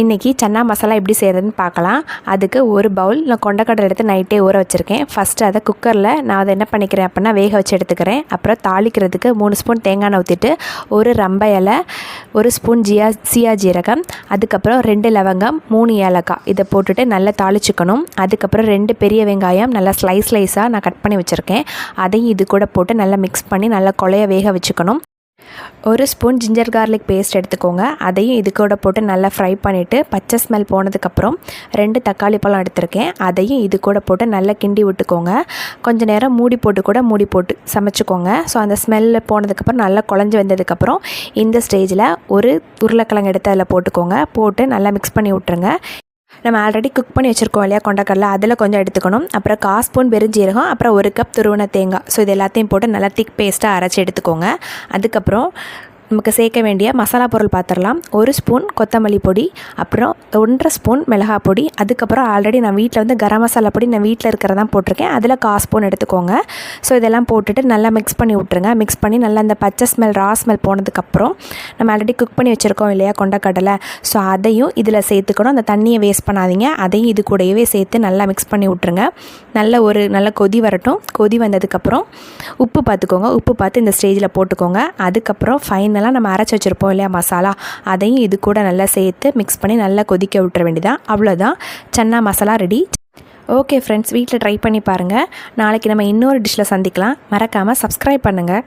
இன்றைக்கி சன்னா மசாலா எப்படி செய்கிறதுன்னு பார்க்கலாம். அதுக்கு ஒரு பவுல் நான் கொண்டக்கடலை எடுத்து நைட்டே ஊற வச்சுருக்கேன். ஃபஸ்ட்டு அதை குக்கரில் நான் அதை என்ன பண்ணிக்கிறேன் அப்படின்னா வேக வச்சு எடுத்துக்கிறேன். அப்புறம் தாளிக்கிறதுக்கு 3 ஸ்பூன் தேங்காய் எண்ணெய் ஊற்றிட்டு ஒரு ரம்பை இலை, 1 ஸ்பூன் சியா ஜீரகம், அதுக்கப்புறம் 2 லவங்கம், 3 ஏலக்காய் இதை போட்டுட்டு நல்லா தாளிச்சுக்கணும். அதுக்கப்புறம் 2 பெரிய வெங்காயம் நல்லா ஸ்லைஸாக நான் கட் பண்ணி வச்சுருக்கேன். அதையும் இது கூட போட்டு நல்லா மிக்ஸ் பண்ணி நல்லா கொலைய வேக வச்சுக்கணும். 1 ஸ்பூன் ஜிஞ்சர் கார்லிக் பேஸ்ட் எடுத்துக்கோங்க. அதையும் இது கூட போட்டு நல்லா ஃப்ரை பண்ணிவிட்டு பச்சை ஸ்மெல் போனதுக்கப்புறம் 2 தக்காளி பழம் எடுத்திருக்கேன். அதையும் இது கூட போட்டு நல்லா கிண்டி விட்டுக்கோங்க. கொஞ்சம் நேரம் மூடி போட்டு சமைச்சிக்கோங்க. ஸோ அந்த ஸ்மெல்லு போனதுக்கப்புறம் நல்லா குழஞ்சி வந்ததுக்கப்புறம் இந்த ஸ்டேஜில் ஒரு உருளைக்கிழங்கு எடுத்து அதில் போட்டு நல்லா மிக்ஸ் பண்ணி விட்ருங்க. நம்ம ஆல்ரெடி குக் பண்ணி வச்சுருக்கோம் இல்லையா கொண்டக்கடலை, அதில் கொஞ்சம் எடுத்துக்கணும். அப்புறம் 1/4 ஸ்பூன் பெருஞ்சீரகம், அப்புறம் 1 கப் துருவன தேங்காய். ஸோ இது எல்லாத்தையும் போட்டு நல்லா திக் பேஸ்ட்டாக அரைச்சி எடுத்துக்கோங்க. அதுக்கப்புறம் நமக்கு சேர்க்க வேண்டிய மசாலா பொருள் பார்த்துடலாம். 1 ஸ்பூன் கொத்தமல்லி பொடி, அப்புறம் 1/2 ஸ்பூன் மிளகாய் பொடி, அதுக்கப்புறம் ஆல்ரெடி நான் வீட்டில் கரம் மசாலா பொடி நான் வீட்டில் இருக்கிறதான் போட்டிருக்கேன். அதில் 1/4 ஸ்பூன் எடுத்துக்கோங்க. ஸோ இதெல்லாம் போட்டுட்டு நல்லா மிக்ஸ் பண்ணி விட்ருங்க. மிக்ஸ் பண்ணி நல்லா அந்த பச்சை ஸ்மெல் ரா ஸ்மெல் போனதுக்கப்புறம் நம்ம ஆல்ரெடி குக் பண்ணி வச்சுருக்கோம் இல்லையா கொண்டக்கடலை, ஸோ அதையும் இதில் சேர்த்துக்கணும். அந்த தண்ணியை வேஸ்ட் பண்ணாதீங்க. அதையும் இது கூடவே சேர்த்து நல்லா மிக்ஸ் பண்ணி விட்ருங்க. நல்ல கொதி வரட்டும். கொதி வந்ததுக்கப்புறம் உப்பு பார்த்துக்கோங்க. உப்பு பார்த்து இந்த ஸ்டேஜில் போட்டுக்கோங்க. அதுக்கப்புறம் ஃபைனலாக நம்ம அரைச்சி வச்சுருப்போம் இல்லையா மசாலா, அதையும் இது கூட நல்லா சேர்த்து மிக்ஸ் பண்ணி நல்லா கொதிக்க விட்டுற வேண்டியதான். அவ்வளோதான், chana masala ready. Okay friends, வீட்டில் ட்ரை பண்ணி பாருங்கள். நாளைக்கு நம்ம இன்னொரு டிஷ்ஷில் சந்திக்கலாம். மறக்காமல் சப்ஸ்கிரைப் பண்ணுங்கள்.